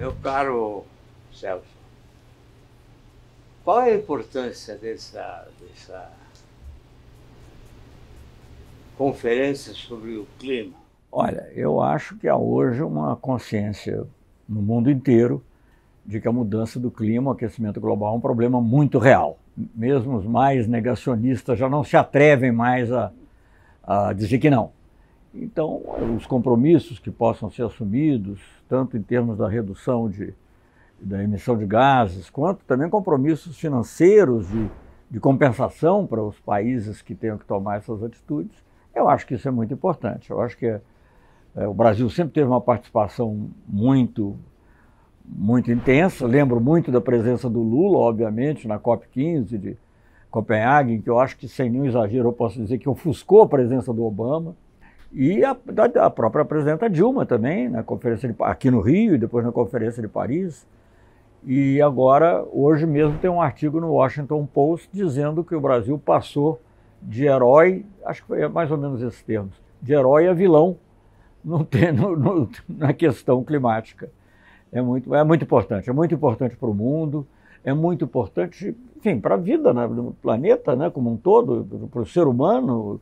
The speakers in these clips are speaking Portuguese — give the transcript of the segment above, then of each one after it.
Meu caro Celso, qual é a importância dessa conferência sobre o clima? Olha, eu acho que há hoje uma consciência no mundo inteiro de que a mudança do clima, o aquecimento global, é um problema muito real. Mesmo os mais negacionistas já não se atrevem mais a dizer que não. Então, os compromissos que possam ser assumidos, tanto em termos da redução da emissão de gases, quanto também compromissos financeiros de compensação para os países que tenham que tomar essas atitudes, eu acho que isso é muito importante. Eu acho que o Brasil sempre teve uma participação muito intensa. Lembro muito da presença do Lula, obviamente, na COP15 de Copenhague, em que eu acho que, sem nenhum exagero, eu posso dizer que ofuscou a presença do Obama. E a própria presidenta Dilma também, na conferência aqui no Rio e depois na Conferência de Paris. E agora, hoje mesmo, tem um artigo no Washington Post dizendo que o Brasil passou de herói, acho que foi mais ou menos esses termos, de herói a vilão na questão climática. É muito importante para o mundo, é muito importante, enfim, para a vida, né, no planeta, né, como um todo, para o ser humano.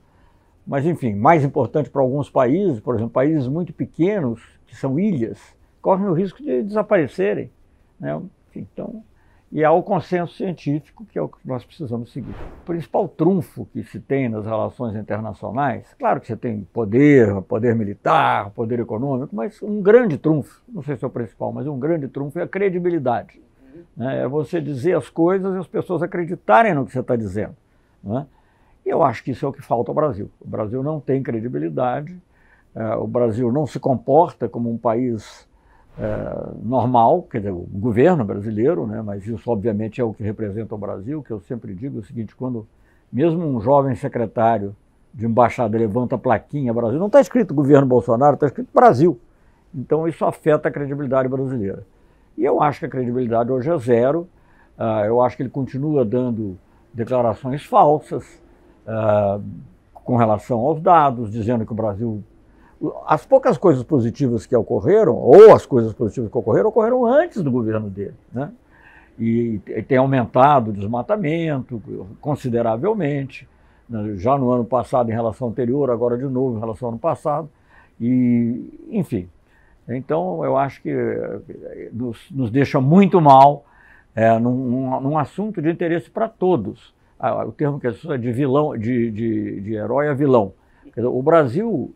Mas, enfim, mais importante para alguns países, por exemplo, países muito pequenos, que são ilhas, correm o risco de desaparecerem, né? Enfim, então, e há o consenso científico, que é o que nós precisamos seguir. O principal trunfo que se tem nas relações internacionais, claro que você tem poder militar, poder econômico, mas um grande trunfo, não sei se é o principal, mas um grande trunfo é a credibilidade. Né? É você dizer as coisas e as pessoas acreditarem no que você está dizendo. Né? E eu acho que isso é o que falta ao Brasil. O Brasil não tem credibilidade, o Brasil não se comporta como um país normal, quer dizer, o governo brasileiro, né, mas isso obviamente é o que representa o Brasil, que eu sempre digo o seguinte: quando mesmo um jovem secretário de embaixada levanta a plaquinha Brasil, não está escrito governo Bolsonaro, está escrito Brasil. Então isso afeta a credibilidade brasileira. E eu acho que a credibilidade hoje é zero, eu acho que ele continua dando declarações falsas, com relação aos dados, dizendo que o Brasil... As poucas coisas positivas que ocorreram, ou as coisas positivas que ocorreram antes do governo dele, né? E tem aumentado o desmatamento consideravelmente, né? Já no ano passado em relação ao anterior, agora de novo em relação ao ano passado, e enfim. Então eu acho que nos deixa muito mal num assunto de interesse para todos. O termo que é de vilão, de herói a vilão. Quer dizer, o Brasil,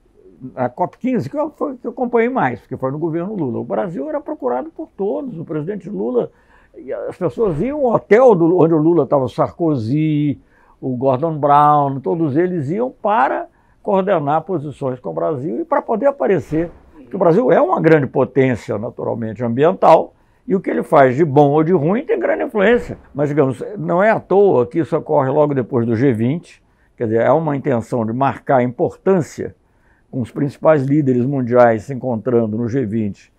a COP15, que eu acompanhei mais, porque foi no governo Lula, o Brasil era procurado por todos. O presidente Lula, as pessoas iam ao hotel onde o Lula estava, o Sarkozy, o Gordon Brown, todos eles iam para coordenar posições com o Brasil e para poder aparecer. Porque o Brasil é uma grande potência, naturalmente, ambiental, e o que ele faz de bom ou de ruim tem grande influência. Mas, digamos, não é à toa que isso ocorre logo depois do G20, quer dizer, é uma intenção de marcar a importância com os principais líderes mundiais se encontrando no G20,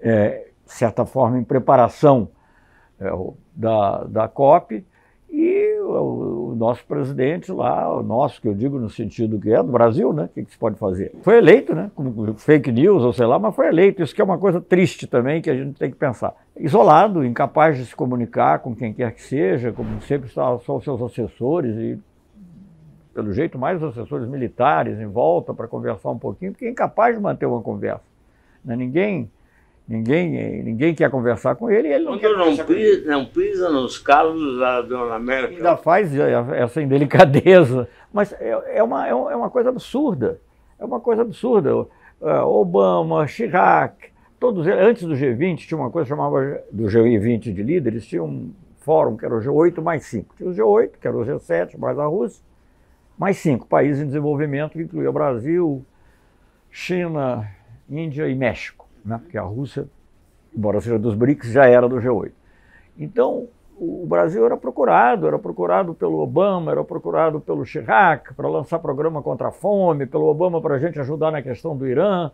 de certa forma, em preparação da COP, e o nosso presidente lá, o nosso, que eu digo no sentido que é do Brasil, né? O que se pode fazer? Foi eleito, né? Como fake news, ou sei lá, mas foi eleito. Isso que é uma coisa triste também, que a gente tem que pensar. Isolado, incapaz de se comunicar com quem quer que seja, como sempre só os seus assessores, e pelo jeito mais os assessores militares em volta para conversar um pouquinho, porque é incapaz de manter uma conversa. Né? Ninguém quer conversar com ele, e ele não quer conversar com ele. Não pisa nos calos da Dona América. Ainda faz essa indelicadeza, mas é uma coisa absurda. É uma coisa absurda. Obama, Chirac, todos eles, antes do G20, tinha uma coisa que chamava do G20 de líderes, tinha um fórum que era o G8 mais 5. Tinha o G8, que era o G7 mais a Rússia, mais 5 países em desenvolvimento, que incluía Brasil, China, Índia e México, né? Porque a Rússia, embora seja dos BRICS, já era do G8. Então, o Brasil era procurado pelo Obama, era procurado pelo Chirac para lançar programa contra a fome, pelo Obama para a gente ajudar na questão do Irã.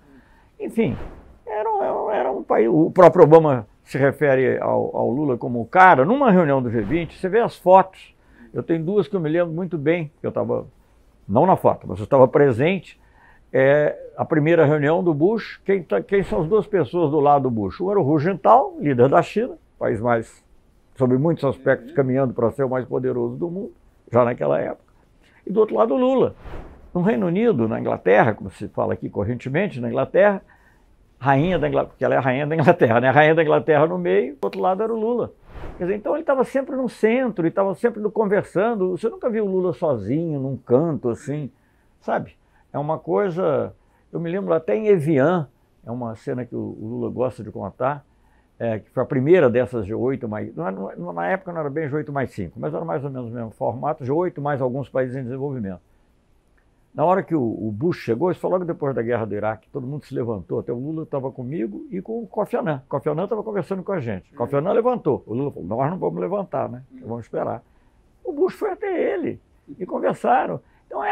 Enfim, era um país... O próprio Obama se refere ao Lula como o cara. Numa reunião do G20, você vê as fotos. Eu tenho duas que eu me lembro muito bem, que eu estava, não na foto, mas eu estava presente, a primeira reunião do Bush, quem são as duas pessoas do lado do Bush? Um era o Hu Jintao, líder da China, país mais, sob muitos aspectos, caminhando para ser o mais poderoso do mundo, já naquela época. E do outro lado o Lula. No Reino Unido, na Inglaterra, como se fala aqui correntemente, na Inglaterra, rainha da Inglaterra, porque ela é a rainha da Inglaterra, né? A rainha da Inglaterra no meio, do outro lado era o Lula. Quer dizer, então ele estava sempre no centro, ele estava sempre conversando. Você nunca viu o Lula sozinho, num canto assim, sabe? É uma coisa... Eu me lembro até em Evian, é uma cena que o Lula gosta de contar, que foi a primeira dessas G8 mais... Na época não era bem G8 mais 5, mas era mais ou menos o mesmo formato, G8 mais alguns países em desenvolvimento. Na hora que o Bush chegou, isso foi logo depois da guerra do Iraque, todo mundo se levantou, até o Lula estava comigo e com o Kofi Annan. O Kofi Annan estava conversando com a gente. O Kofi Annan levantou. O Lula falou, nós não vamos levantar, né? Vamos esperar. O Bush foi até ele e conversaram. Então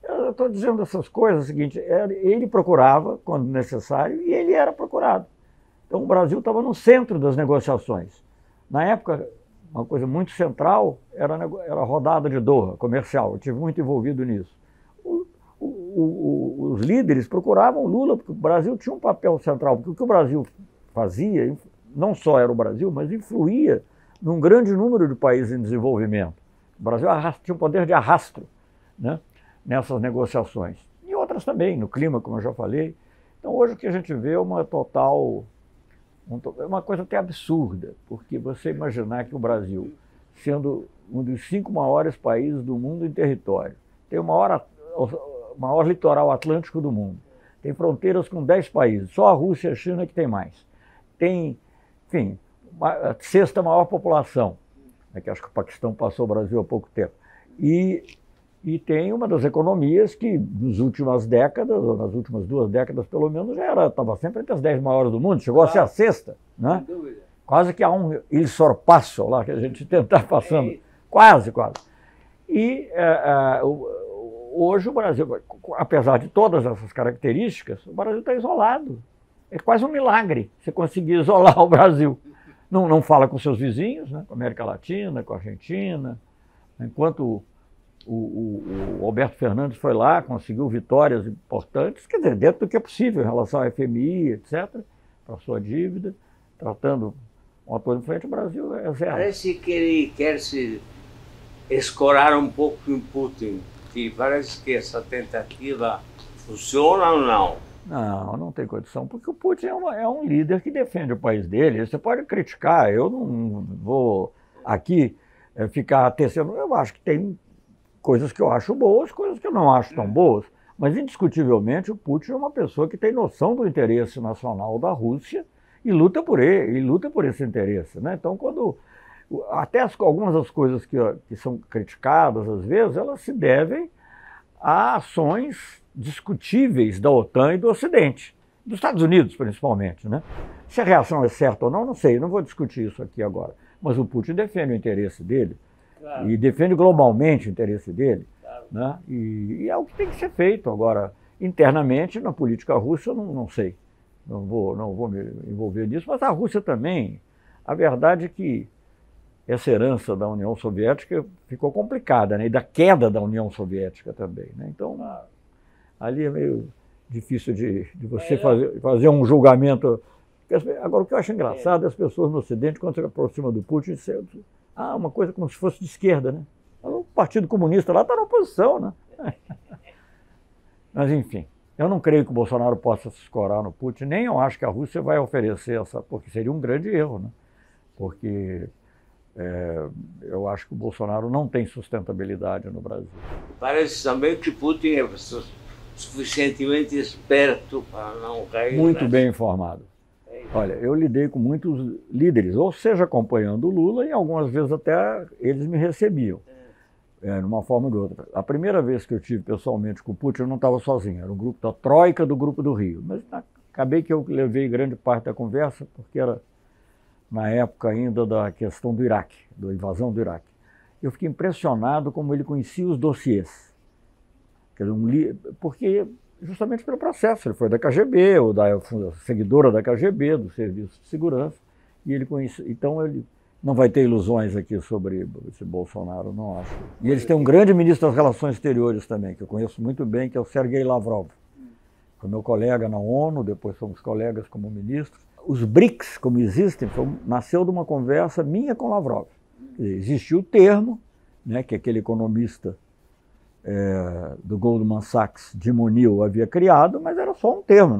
eu estou dizendo essas coisas, é o seguinte, ele procurava quando necessário e ele era procurado. Então o Brasil estava no centro das negociações. Na época, uma coisa muito central era a rodada de Doha, comercial. Eu estive muito envolvido nisso. Os líderes procuravam o Lula, porque o Brasil tinha um papel central, porque o que o Brasil fazia, não só era o Brasil, mas influía num grande número de países em desenvolvimento. O Brasil tinha um poder de arrasto, né, nessas negociações. E outras também, no clima, como eu já falei. Então hoje o que a gente vê é uma coisa até absurda, porque você imaginar que o Brasil, sendo um dos 5 maiores países do mundo em território, tem o maior litoral atlântico do mundo. Tem fronteiras com 10 países. Só a Rússia e a China que tem mais. Tem, enfim, a 6ª maior população, que acho que o Paquistão passou o Brasil há pouco tempo. E tem uma das economias que, nas últimas décadas, ou nas últimas 2 décadas pelo menos, estava sempre entre as 10 maiores do mundo. Chegou a ser a 6ª, né? Quase que há um il sorpasso lá, que a gente tenta passando. Quase. E hoje o Brasil, apesar de todas essas características, o Brasil está isolado. É quase um milagre você conseguir isolar o Brasil. Não fala com seus vizinhos, né, com a América Latina, com a Argentina. Enquanto o Alberto Fernandes foi lá, conseguiu vitórias importantes, quer dizer, dentro do que é possível em relação ao FMI, etc., para a sua dívida, tratando um ator em frente, o Brasil é zero. Parece que ele quer se escorar um pouco em Putin, que parece que essa tentativa funciona ou não? Não tem condição, porque o Putin é um líder que defende o país dele. Você pode criticar, eu não vou aqui ficar tecendo. Eu acho que tem coisas que eu acho boas, coisas que eu não acho tão boas, mas indiscutivelmente o Putin é uma pessoa que tem noção do interesse nacional da Rússia e luta por ele, e luta por esse interesse, né? Então, até algumas das coisas que são criticadas, às vezes, elas se devem a ações discutíveis da OTAN e do Ocidente, dos Estados Unidos principalmente, né? Se a reação é certa ou não sei, não vou discutir isso aqui agora, mas o Putin defende o interesse dele, claro, e defende globalmente o interesse dele, claro, né? E é o que tem que ser feito. Agora, internamente, na política russa, eu não sei, não vou me envolver nisso, mas a Rússia também, a verdade é que essa herança da União Soviética ficou complicada, né? E da queda da União Soviética também, né? Então, ali é meio difícil de você fazer um julgamento. Agora, o que eu acho engraçado é as pessoas no Ocidente, quando se aproximam do Putin, dizem, uma coisa como se fosse de esquerda, né? O Partido Comunista lá está na oposição, né? Mas, enfim, eu não creio que o Bolsonaro possa se escorar no Putin, nem eu acho que a Rússia vai oferecer porque seria um grande erro, né? Porque eu acho que o Bolsonaro não tem sustentabilidade no Brasil. Parece também que Putin é suficientemente esperto para não cair. Muito bem informado. Olha, eu lidei com muitos líderes, ou seja, acompanhando o Lula, e algumas vezes até eles me recebiam, numa forma ou de outra. A primeira vez que eu tive pessoalmente com o Putin, eu não estava sozinho, era um grupo da Troika do Grupo do Rio. Mas acabei que eu levei grande parte da conversa, porque era na época ainda da questão do Iraque, da invasão do Iraque. Eu fiquei impressionado como ele conhecia os dossiês. Porque, justamente pelo processo, ele foi da KGB, ou da seguidora da KGB, do Serviço de Segurança, e ele conhecia. Então, ele não vai ter ilusões aqui sobre esse Bolsonaro, não acho. E eles têm um grande ministro das Relações Exteriores também, que eu conheço muito bem, que é o Sergei Lavrov. foi meu colega na ONU, depois fomos colegas como ministros. Os BRICS, como existem, nasceu de uma conversa minha com Lavrov. Existia o termo, né, que aquele economista do Goldman Sachs, Jim O'Neill, havia criado, mas era só um termo,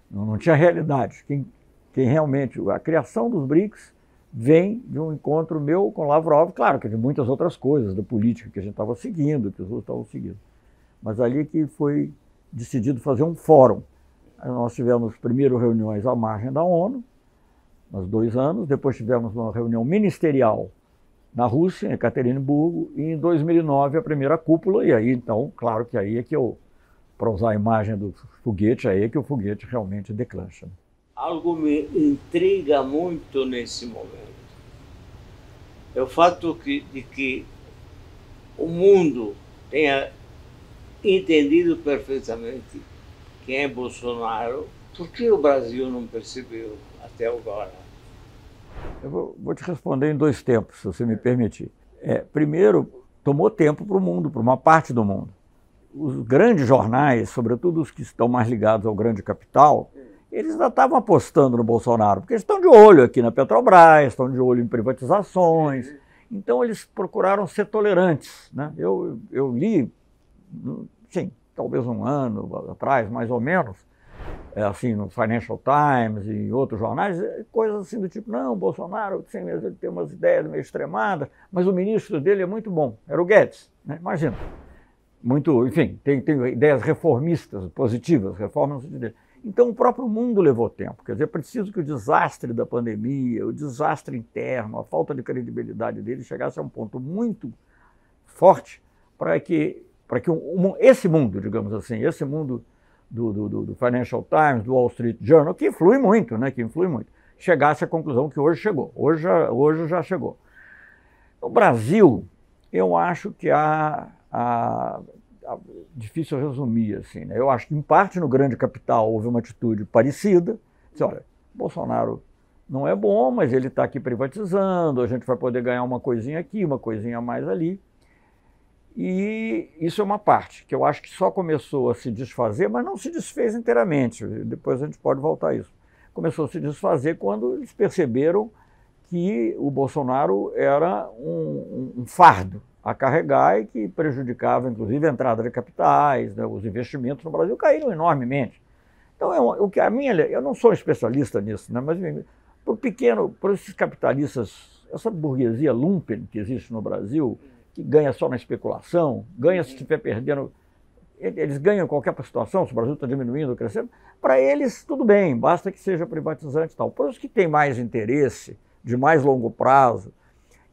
não tinha realidade. Quem realmente, a criação dos BRICS vem de um encontro meu com Lavrov, claro que de muitas outras coisas, da política que a gente estava seguindo, que os outros estavam seguindo. Mas ali que foi decidido fazer um fórum. Aí nós tivemos primeiro reuniões à margem da ONU, nos 2 anos, depois tivemos uma reunião ministerial na Rússia, em Ekaterimburgo, e em 2009 a primeira cúpula, e aí então, claro que aí é que para usar a imagem do foguete, aí é que o foguete realmente declancha. Algo me intriga muito nesse momento. É o fato de que o mundo tenha entendido perfeitamente quem é Bolsonaro. Por que o Brasil não percebeu até agora? Eu vou te responder em 2 tempos, se você me permitir. Primeiro, tomou tempo para o mundo, para uma parte do mundo. Os grandes jornais, sobretudo os que estão mais ligados ao grande capital, eles ainda estavam apostando no Bolsonaro, porque eles estão de olho aqui na Petrobras, estão de olho em privatizações, então eles procuraram ser tolerantes, né? Eu li, sim, talvez 1 ano atrás, mais ou menos, assim, no Financial Times e em outros jornais, coisas assim do tipo, não, o Bolsonaro, sim, ele tem umas ideias meio extremadas, mas o ministro dele é muito bom, era o Guedes, né? Imagina. Muito, enfim, tem ideias reformistas, positivas, reformas dele. Então o próprio mundo levou tempo, quer dizer, é preciso que o desastre da pandemia, o desastre interno, a falta de credibilidade dele chegasse a um ponto muito forte para que esse mundo, digamos assim, esse mundo do Financial Times, do Wall Street Journal, que influi muito, chegasse à conclusão que hoje chegou, hoje já chegou. No Brasil, eu acho que difícil resumir, assim, né? Eu acho que, em parte, no grande capital houve uma atitude parecida. Disse, olha, Bolsonaro não é bom, mas ele está aqui privatizando, a gente vai poder ganhar uma coisinha aqui, uma coisinha a mais ali. E isso é uma parte que eu acho que só começou a se desfazer, mas não se desfez inteiramente. Depois a gente pode voltar a isso. Começou a se desfazer quando eles perceberam que o Bolsonaro era um fardo a carregar e que prejudicava, inclusive, a entrada de capitais, né? Os investimentos no Brasil caíram enormemente. Então, eu não sou especialista nisso, né? Mas por esses capitalistas, essa burguesia lumpen que existe no Brasil, que ganha só na especulação, ganha se estiver perdendo, eles ganham em qualquer situação, se o Brasil está diminuindo ou crescendo, para eles tudo bem, basta que seja privatizante e tal. Para os que têm mais interesse, de mais longo prazo,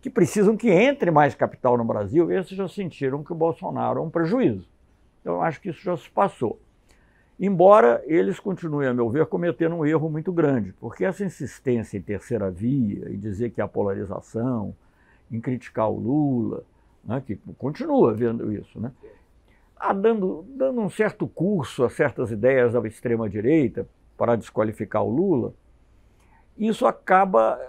que precisam que entre mais capital no Brasil, esses já sentiram que o Bolsonaro é um prejuízo. Então, eu acho que isso já se passou. Embora eles continuem, a meu ver, cometendo um erro muito grande, porque essa insistência em terceira via, em dizer que há polarização, em criticar o Lula, né, que continua vendo isso, né, dando um certo curso a certas ideias da extrema-direita para desqualificar o Lula, isso acaba,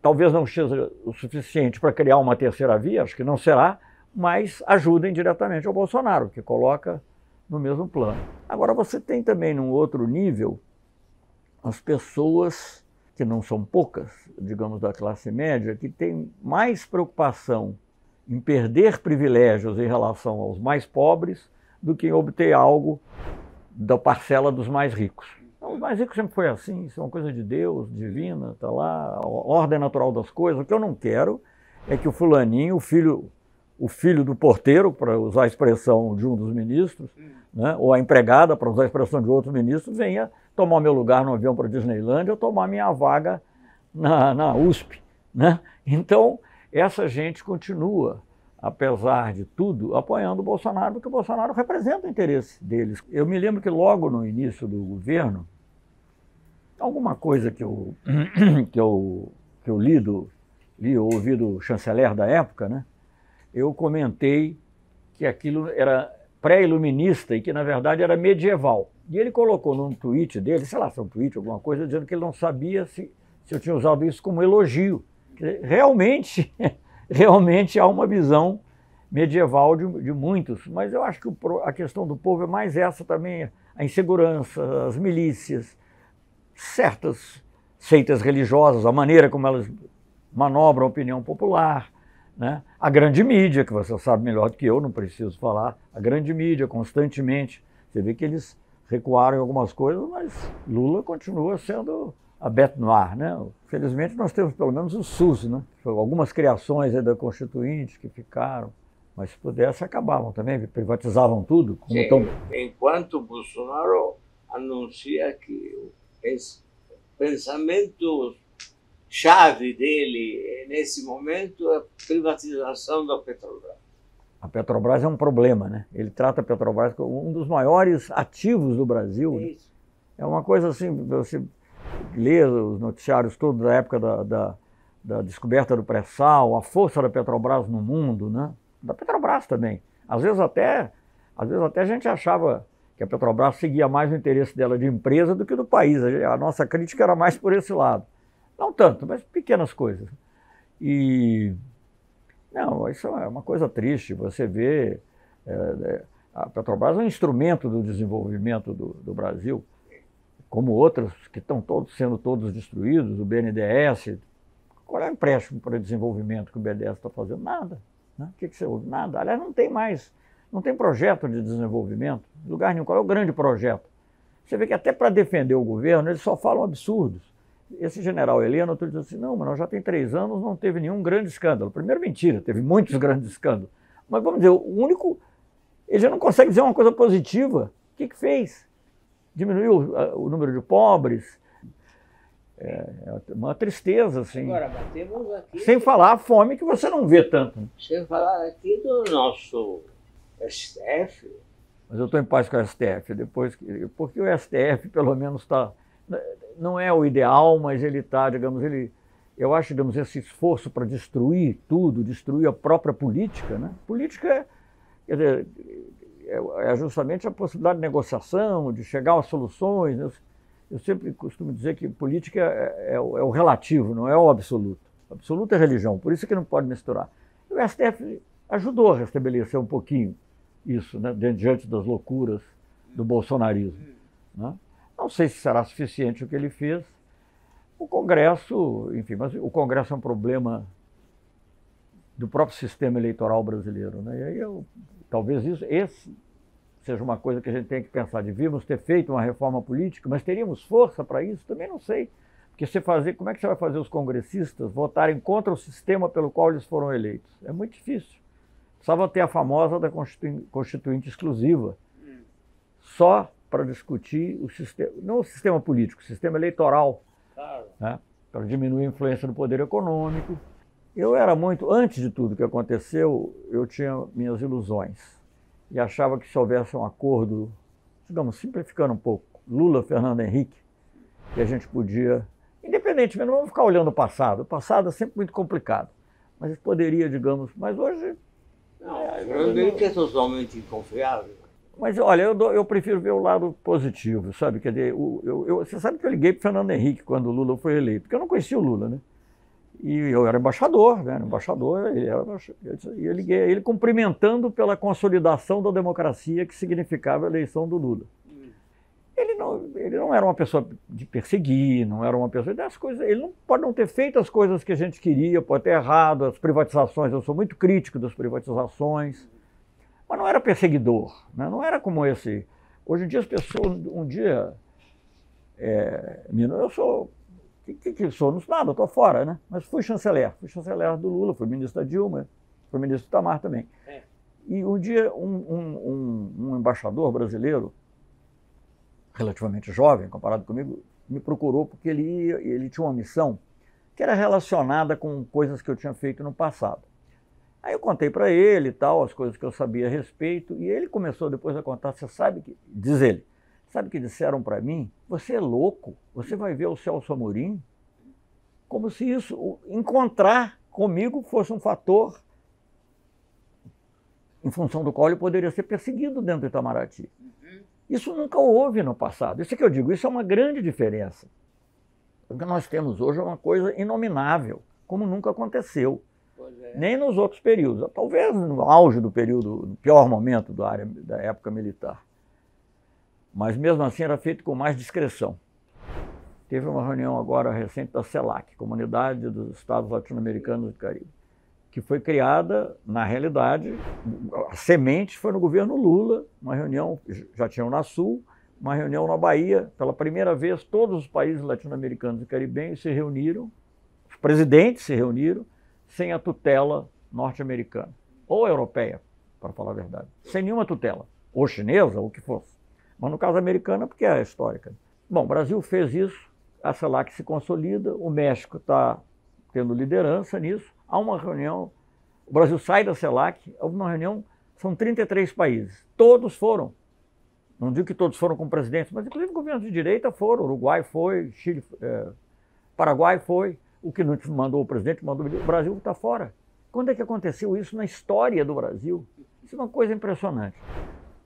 talvez não seja o suficiente para criar uma terceira via, acho que não será, mas ajuda indiretamente ao Bolsonaro, que coloca no mesmo plano. Agora você tem também, num outro nível, as pessoas, que não são poucas, digamos, da classe média, que têm mais preocupação em perder privilégios em relação aos mais pobres do que em obter algo da parcela dos mais ricos. Então, os mais ricos sempre foi assim, isso é uma coisa de Deus, divina, está lá, a ordem natural das coisas. O que eu não quero é que o fulaninho, o filho do porteiro, para usar a expressão de um dos ministros, né, ou a empregada, para usar a expressão de outro ministro, venha tomar meu lugar no avião para a Disneylândia ou tomar minha vaga na USP. Né? Então, essa gente continua, apesar de tudo, apoiando o Bolsonaro, porque o Bolsonaro representa o interesse deles. Eu me lembro que logo no início do governo, alguma coisa que eu li ou ouvi do chanceler da época, né, eu comentei que aquilo era pré-iluminista e que, na verdade, era medieval. E ele colocou num tweet dele, sei lá, se é um tweet, alguma coisa, dizendo que ele não sabia se eu tinha usado isso como elogio. Realmente há uma visão medieval de muitos, mas eu acho que a questão do povo é mais essa também, a insegurança, as milícias, certas seitas religiosas, a maneira como elas manobram a opinião popular, né? A grande mídia, que você sabe melhor do que eu, não preciso falar, a grande mídia constantemente, você vê que eles recuaram em algumas coisas, mas Lula continua sendo a bête noire, né? Felizmente nós temos pelo menos o SUS, né? Algumas criações aí da Constituinte que ficaram, mas se pudesse acabavam também, privatizavam tudo. Como Enquanto Bolsonaro anuncia que o pensamento chave dele nesse momento é a privatização da Petrobras. A Petrobras é um problema, né? Ele trata a Petrobras como um dos maiores ativos do Brasil. É isso. É uma coisa assim, você lê os noticiários todos da época da descoberta do pré-sal, a força da Petrobras no mundo, né? Da Petrobras também. Às vezes até a gente achava que a Petrobras seguia mais o interesse dela de empresa do que do país. A nossa crítica era mais por esse lado. Não tanto, mas pequenas coisas. Não, isso é uma coisa triste. Você vê, a Petrobras é um instrumento do desenvolvimento do Brasil, como outras que estão sendo todos destruídos, o BNDES. Qual é o empréstimo para o desenvolvimento que o BNDES está fazendo? Nada. Né? O que você ouve? Nada. Aliás, não tem mais, não tem projeto de desenvolvimento, em lugar nenhum. Qual é o grande projeto? Você vê que até para defender o governo, eles só falam absurdos. Esse general Heleno, outro diz assim, não, mas nós já tem 3 anos, não teve nenhum grande escândalo. Primeiro, mentira, teve muitos grandes escândalos. Mas vamos dizer, o único, ele já não consegue dizer uma coisa positiva. O que fez? Diminuiu o número de pobres. É uma tristeza, assim. Agora, batemos aqui... Sem falar a fome que você não vê tanto. Sem falar aqui do nosso STF. Mas eu estou em paz com o STF, porque o STF pelo menos está... Não é o ideal, mas ele está, digamos, eu acho, digamos, esse esforço para destruir tudo, destruir a própria política, né? Política quer dizer, é justamente a possibilidade de negociação, de chegar a soluções. Eu sempre costumo dizer que política é o relativo, não é o absoluto. O absoluto é religião, por isso que não pode misturar. E o STF ajudou a restabelecer um pouquinho isso, né, diante das loucuras do bolsonarismo, né? Não sei se será suficiente o que ele fez. O Congresso, enfim, mas o Congresso é um problema do próprio sistema eleitoral brasileiro, né? E aí talvez esse seja uma coisa que a gente tem que pensar. Devíamos ter feito uma reforma política, mas teríamos força para isso? Também não sei. Porque como é que você vai fazer os congressistas votarem contra o sistema pelo qual eles foram eleitos? É muito difícil. Precisava ter a famosa da Constituinte exclusiva. Só para discutir o sistema, não o sistema político, o sistema eleitoral, claro, né, para diminuir a influência do poder econômico. Eu era muito, antes de tudo que aconteceu, eu tinha minhas ilusões e achava que se houvesse um acordo, digamos, simplificando um pouco, Lula, Fernando Henrique, que a gente podia, independentemente, não vamos ficar olhando o passado é sempre muito complicado, mas poderia, digamos, mas hoje... Não, Fernando Henrique é totalmente inconfiável. Mas, olha, eu prefiro ver o lado positivo, sabe? Quer dizer, você sabe que eu liguei para o Fernando Henrique quando o Lula foi eleito, porque eu não conhecia o Lula, né? E eu era embaixador, né? E eu liguei a ele cumprimentando pela consolidação da democracia que significava a eleição do Lula. Ele não era uma pessoa de perseguir, não era uma pessoa das coisas. Ele não pode não ter feito as coisas que a gente queria, pode ter errado, as privatizações, eu sou muito crítico das privatizações. Mas não era perseguidor, né? Não era como esse. Hoje em dia as pessoas, eu sou, que sou? Não sou nada, eu estou fora, né? Mas fui chanceler do Lula, fui ministro da Dilma, fui ministro do Itamar também. E um dia um embaixador brasileiro, relativamente jovem, comparado comigo, me procurou porque ele tinha uma missão que era relacionada com coisas que eu tinha feito no passado. Aí eu contei para ele e tal, as coisas que eu sabia a respeito, e ele começou depois a contar, diz ele, sabe que disseram para mim? Você é louco, você vai ver o Celso Amorim? Como se encontrar comigo fosse um fator em função do qual ele poderia ser perseguido dentro do Itamaraty. Isso nunca houve no passado, isso é que eu digo, isso é uma grande diferença. O que nós temos hoje é uma coisa inominável, como nunca aconteceu. Nem nos outros períodos, talvez no auge do período, no pior momento da época militar. mas mesmo assim era feito com mais discrição. Teve uma reunião agora recente da CELAC, Comunidade dos Estados Latino-Americanos do Caribe, que foi criada, na realidade, a semente foi no governo Lula, uma reunião, já tinha na Sul, uma reunião na Bahia, pela primeira vez todos os países latino-americanos e caribenhos se reuniram, os presidentes se reuniram, sem a tutela norte-americana, ou europeia, para falar a verdade, sem nenhuma tutela, ou chinesa, ou o que fosse. Mas no caso americana, porque é histórica. Bom, o Brasil fez isso, a CELAC se consolida, o México está tendo liderança nisso, há uma reunião, o Brasil sai da CELAC, há uma reunião, são 33 países, todos foram, não digo que todos foram com presidentes, mas inclusive governos de direita foram, Uruguai foi, Chile, Paraguai foi, o que não mandou o presidente, mandou o Brasil está fora. Quando é que aconteceu isso na história do Brasil? Isso é uma coisa impressionante.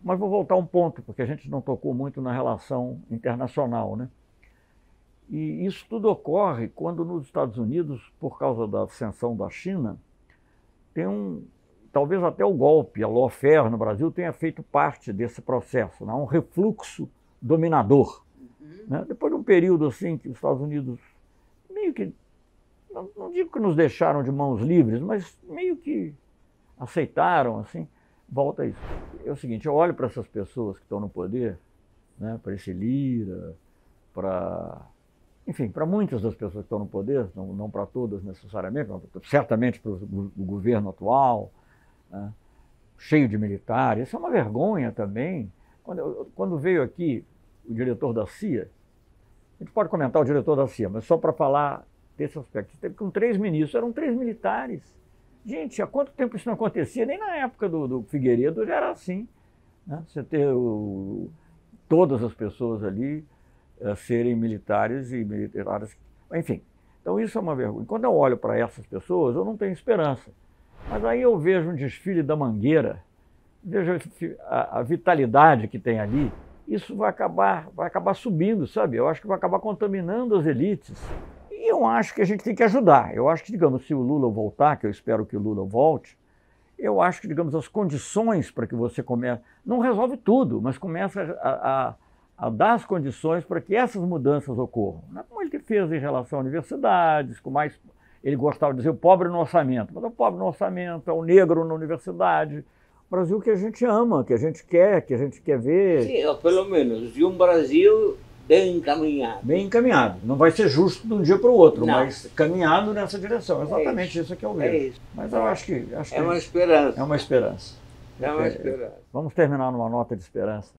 Mas vou voltar a um ponto, porque a gente não tocou muito na relação internacional, né? E isso tudo ocorre quando nos Estados Unidos, por causa da ascensão da China, tem talvez até o golpe, a lawfare no Brasil tenha feito parte desse processo, né? Um refluxo dominador. Né? Depois de um período assim que os Estados Unidos meio que, não digo que nos deixaram de mãos livres, mas meio que aceitaram, assim, volta a isso. É o seguinte, eu olho para essas pessoas que estão no poder, né, para esse Lira, enfim, para muitas das pessoas que estão no poder, não para todas necessariamente, certamente para o governo atual, né, cheio de militares, isso é uma vergonha também. Quando veio aqui o diretor da CIA, a gente pode comentar o diretor da CIA, mas só para falar desse aspecto, teve com 3 ministros, eram 3 militares. Gente, há quanto tempo isso não acontecia? Nem na época do Figueiredo já era assim, né? Você ter todas as pessoas ali serem militares e militares, enfim. Então isso é uma vergonha. Quando eu olho para essas pessoas, eu não tenho esperança. Mas aí eu vejo um desfile da Mangueira, vejo a vitalidade que tem ali, isso vai acabar subindo, sabe? Eu acho que vai acabar contaminando as elites. E eu acho que a gente tem que ajudar. Eu acho que, digamos, se o Lula voltar, que eu espero que o Lula volte, eu acho que, digamos, as condições para que você comece... Não resolve tudo, mas começa a dar as condições para que essas mudanças ocorram. Não é como ele fez em relação a universidades, com mais... Ele gostava de dizer o pobre no orçamento, mas é o pobre no orçamento, é o negro na universidade. O Brasil que a gente ama, que a gente quer ver. Sim, ou pelo menos de um Brasil bem encaminhado. Bem encaminhado. Não vai ser justo de um dia para o outro, não, mas caminhado nessa direção. Exatamente isso que eu vejo. É isso. Mas eu acho que é uma esperança. É uma esperança. É uma esperança. Vamos terminar numa nota de esperança.